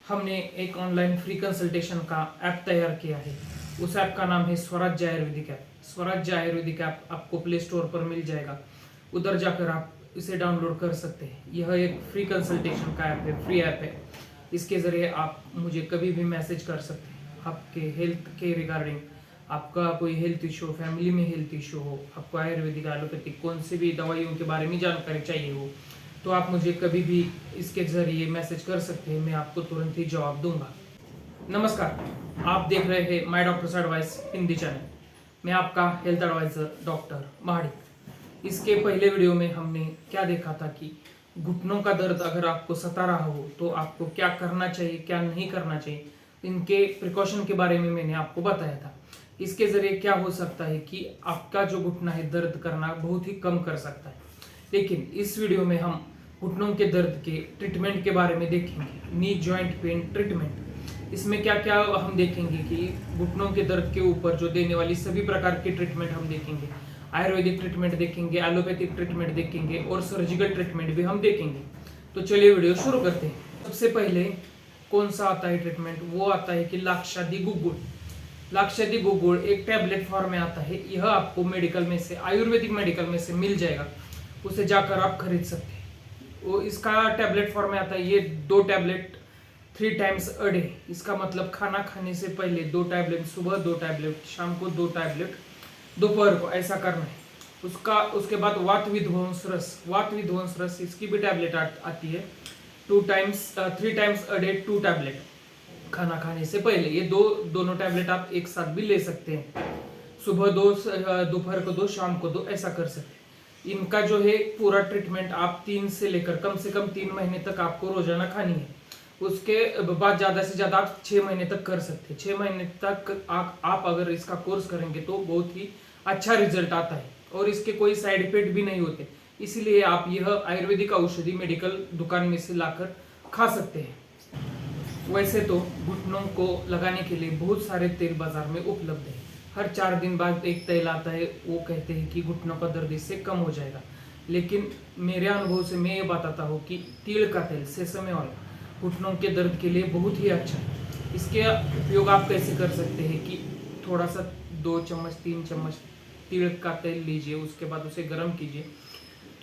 हमने एक online free consultation का ऐप तैयार किया है। उस ऐप का नाम है स्वराज्य आयुर्वेदिक ऐप। स्वराज्य आयुर्वेदिक ऐप आपको प्ले स्टोर पर मिल जाएगा, उधर जाकर आप इसे डाउनलोड कर सकते हैं। यह एक फ्री कंसल्टेशन का ऐप है, फ्री ऐप है। इसके ज़रिए आप मुझे कभी भी मैसेज कर सकते हैं आपके हेल्थ के रिगार्डिंग। आपका कोई हेल्थ इशू, फैमिली में हेल्थ इशू हो, आपको आयुर्वेदिक, एलोपैथिक कौन सी भी दवाइयों के बारे में जानकारी चाहिए हो, तो आप मुझे कभी भी इसके जरिए मैसेज कर सकते हैं। मैं आपको तुरंत ही जवाब दूंगा। नमस्कार, आप देख रहे हैं my doctors advice Hindi channel. मैं आपका हेल्थ एडवाइजर डॉक्टर महाड़ी। इसके पहले वीडियो में हमने क्या देखा था कि घुटनों का दर्द अगर आपको सता रहा हो तो आपको क्या करना चाहिए, क्या नहीं करना चाहिए, इनके प्रिकॉशन के बारे में मैंने आपको बताया था। इसके जरिए क्या हो सकता है कि आपका जो घुटना है दर्द करना बहुत ही कम कर सकता है। लेकिन इस वीडियो में हम घुटनों के दर्द के ट्रीटमेंट के बारे में देखेंगे। नी जॉइंट पेन ट्रीटमेंट, इसमें क्या क्या हम देखेंगे कि घुटनों के दर्द के ऊपर जो देने वाली सभी प्रकार की ट्रीटमेंट हम देखेंगे। आयुर्वेदिक ट्रीटमेंट देखेंगे, एलोपैथिक ट्रीटमेंट देखेंगे और सर्जिकल ट्रीटमेंट भी हम देखेंगे। तो चलिए वीडियो शुरू करते हैं। सबसे पहले कौन सा आता है ट्रीटमेंट, वो आता है कि लाक्षादी गुग्गुल। लाक्षादी गुग्गुल एक टैबलेट फॉर्म में आता है। यह आपको मेडिकल में से, आयुर्वेदिक मेडिकल में से मिल जाएगा, उसे जाकर आप खरीद सकते हैं। वो इसका टैबलेट फॉर्म में आता है। ये 2 टैबलेट 3 टाइम्स अ डे, इसका मतलब खाना खाने से पहले 2 टैबलेट, सुबह 2 टैबलेट, शाम को 2 टैबलेट, दोपहर को, ऐसा करना है। उसके बाद वात विध्वंस रस, इसकी भी टैबलेट आती है। 3 टाइम्स अ डे 2 टैबलेट खाना खाने से पहले। ये दोनों टैबलेट आप एक साथ भी ले सकते हैं। सुबह 2, दोपहर को 2, शाम को 2, ऐसा कर सकते हैं। इनका जो है पूरा ट्रीटमेंट आप 3 से लेकर कम से कम 3 महीने तक आपको रोजाना खानी है। उसके बाद ज्यादा से ज्यादा आप 6 महीने तक कर सकते हैं। 6 महीने तक आप अगर इसका कोर्स करेंगे तो बहुत ही अच्छा रिजल्ट आता है और इसके कोई साइड इफेक्ट भी नहीं होते। इसीलिए आप यह आयुर्वेदिक औषधि मेडिकल दुकान में से लाकर खा सकते हैं। वैसे तो घुटनों को लगाने के लिए बहुत सारे तेल बाजार में उपलब्ध है। हर 4 दिन बाद एक तेल आता है, वो कहते हैं कि घुटनों का दर्द इससे कम हो जाएगा। लेकिन मेरे अनुभव से मैं ये बताता हूँ कि तिल का तेल, सेसमे ऑयल, घुटनों के दर्द के लिए बहुत ही अच्छा है। इसके उपयोग आप कैसे कर सकते हैं कि थोड़ा सा 2 चम्मच 3 चम्मच तिल का तेल लीजिए, उसके बाद उसे गर्म कीजिए।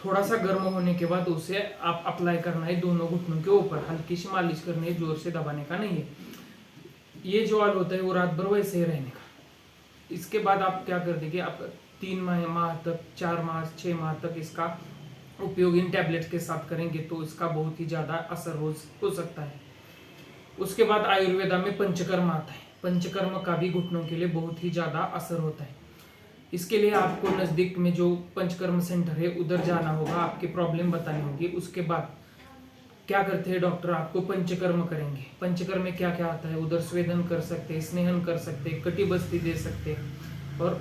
थोड़ा सा गर्म होने के बाद उसे आप अप्लाई करना है दोनों घुटनों के ऊपर। हल्की सी मालिश करनी है, जोर से दबाने का नहीं है। ये जो ऑयल होता है वो रात भर वैसे ही रहने का। इसके बाद आप क्या कर देंगे, आप 3 माह तक, 4 माह, 6 माह तक इसका उपयोग इन टैबलेट के साथ करेंगे तो इसका बहुत ही ज्यादा असर हो सकता है। उसके बाद आयुर्वेदा में पंचकर्म आता है। पंचकर्म का भी घुटनों के लिए बहुत ही ज्यादा असर होता है। इसके लिए आपको नजदीक में जो पंचकर्म सेंटर है उधर जाना होगा, आपकी प्रॉब्लम बतानी होगी। उसके बाद क्या करते हैं डॉक्टर, आपको पंचकर्म करेंगे। पंचकर्म में क्या क्या आता है, उधर स्वेदन कर सकते हैं, स्नेहन कर सकते हैं, कटिबस्ती दे सकते हैं और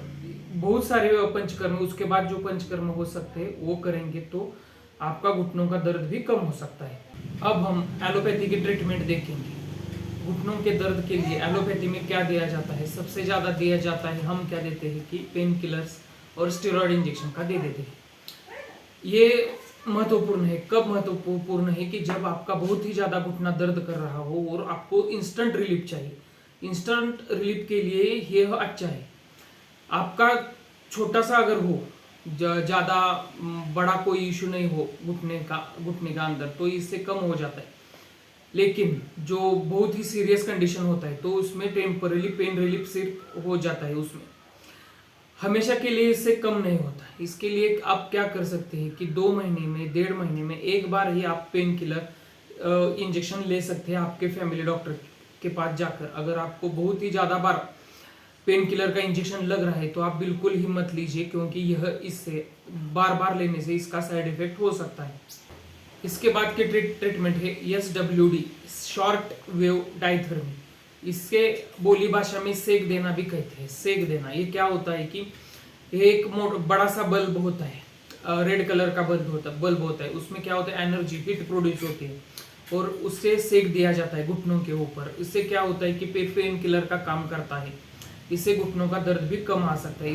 बहुत सारे पंचकर्म। उसके बाद जो पंचकर्म हो सकते हैं वो करेंगे तो आपका घुटनों का दर्द भी कम हो सकता है। अब हम एलोपैथी की ट्रीटमेंट देखेंगे। घुटनों के दर्द के लिए एलोपैथी में क्या दिया जाता है, सबसे ज्यादा दिया जाता है, हम क्या देते हैं कि पेन किलर्स और स्टेरॉइड इंजेक्शन का दे देते हैं। ये महत्वपूर्ण है। कब महत्वपूर्ण है कि जब आपका बहुत ही ज्यादा घुटना दर्द कर रहा हो और आपको इंस्टेंट रिलीफ चाहिए। इंस्टेंट रिलीफ के लिए यह अच्छा है। आपका छोटा सा अगर हो, ज्यादा बड़ा कोई इशू नहीं हो घुटने का अंदर, तो इससे कम हो जाता है। लेकिन जो बहुत ही सीरियस कंडीशन होता है तो उसमें टेम्पररी पेन रिलीफ सिर्फ हो जाता है, उसमें हमेशा के लिए इससे कम नहीं होता। इसके लिए आप क्या कर सकते हैं कि 2 महीने में, 1.5 महीने में एक बार ही आप पेन किलर इंजेक्शन ले सकते हैं आपके फैमिली डॉक्टर के पास जाकर। अगर आपको बहुत ही ज्यादा बार पेन किलर का इंजेक्शन लग रहा है तो आप बिल्कुल हिम्मत लीजिए, क्योंकि यह इससे बार बार लेने से इसका साइड इफेक्ट हो सकता है। इसके बाद की ट्रीटमेंट है SWD, शॉर्ट वेव डायथर्मी। इसके बोली भाषा में सेक देना भी कहते हैं। सेक देना ये क्या होता है कि एक बड़ा सा बल्ब होता है, रेड कलर का बल्ब होता है। उसमें क्या होता है, एनर्जी, हीट प्रोड्यूस होती है और उससे सेक दिया जाता है घुटनों के ऊपर। इससे क्या होता है कि पेन किलर का काम करता है। इससे घुटनों का दर्द भी कम आ सकता है।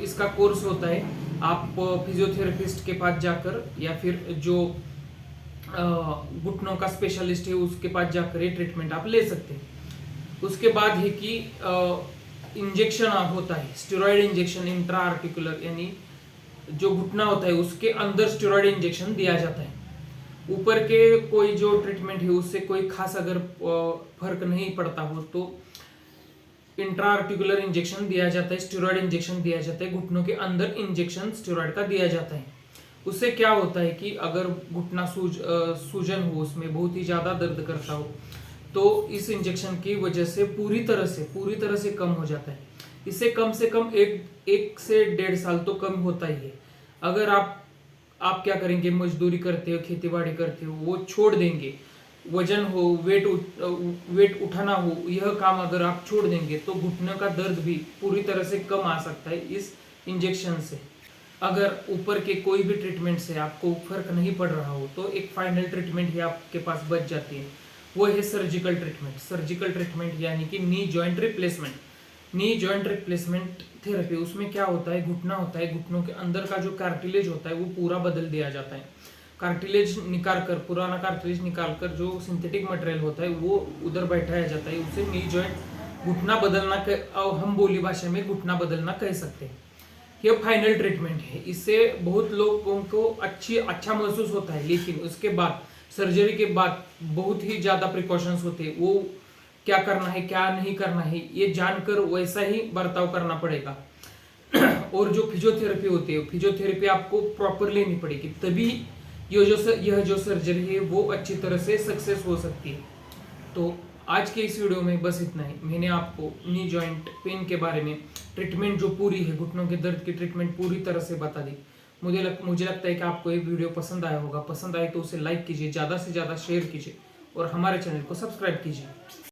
इसका कोर्स होता है, आप फिजियोथेरेपिस्ट के पास जाकर या फिर जो घुटनों का स्पेशलिस्ट है उसके पास जाकर ये ट्रीटमेंट आप ले सकते हैं। उसके बाद है कि इंजेक्शन होता है, स्टेरॉइड इंजेक्शन इंट्रा आर्टिकुलर, यानी जो घुटना होता है उसके अंदर स्टेरॉइड इंजेक्शन दिया जाता है। ऊपर के कोई जो ट्रीटमेंट है उससे कोई खास अगर फर्क नहीं पड़ता हो तो इंट्रा आर्टिकुलर इंजेक्शन दिया जाता है, स्टेरॉइड इंजेक्शन दिया जाता है, घुटनों के अंदर इंजेक्शन स्टेरॉइड का दिया जाता है। उससे क्या होता है कि अगर घुटना सूजन हो, उसमें बहुत ही ज्यादा दर्द करता हो, तो इस इंजेक्शन की वजह से पूरी तरह से कम हो जाता है। इससे कम से कम एक से 1.5 साल तो कम होता ही है। अगर आप क्या करेंगे, मजदूरी करते हो, खेतीबाड़ी करते हो, वो छोड़ देंगे, वजन हो, वेट उठाना हो, यह काम अगर आप छोड़ देंगे तो घुटने का दर्द भी पूरी तरह से कम आ सकता है इस इंजेक्शन से। अगर ऊपर के कोई भी ट्रीटमेंट से आपको फर्क नहीं पड़ रहा हो तो एक फाइनल ट्रीटमेंट ही आपके पास बच जाती है, वो है सर्जिकल ट्रीटमेंट। सर्जिकल ट्रीटमेंट यानी कि knee joint replacement. Knee joint replacement therapy, उसमें क्या होता है, घुटना होता है, घुटनों के अंदर का जो कार्टिलेज होता है वो पूरा बदल दिया जाता है। कार्टिलेज निकाल कर, पुराना कार्टिलेज निकाल कर जो सिंथेटिक मटेरियल होता है वो उधर बैठाया जाता है। उसे नी जॉइंट, घुटना बदलना, हम बोली भाषा में घुटना बदलना कह सकते हैं। यह फाइनल ट्रीटमेंट है। इससे बहुत लोगों को अच्छा महसूस होता है, लेकिन उसके बाद, सर्जरी के बाद बहुत ही ज्यादा प्रिकॉशंस होते हैं। वो क्या करना है क्या नहीं करना है ये जानकर वैसा ही बर्ताव करना पड़ेगा। और जो फिजियोथेरेपी होती है, फिजियोथेरेपी आपको प्रॉपर लेनी पड़ेगी, तभी यह जो सर्जरी है वो अच्छी तरह से सक्सेस हो सकती है। तो आज के इस वीडियो में बस इतना ही। मैंने आपको नी जॉइंट पेन के बारे में ट्रीटमेंट जो पूरी है, घुटनों के दर्द की ट्रीटमेंट पूरी तरह से बता दी। मुझे लगता है कि आपको ये वीडियो पसंद आया होगा। पसंद आए तो उसे लाइक कीजिए, ज़्यादा से ज़्यादा शेयर कीजिए और हमारे चैनल को सब्सक्राइब कीजिए।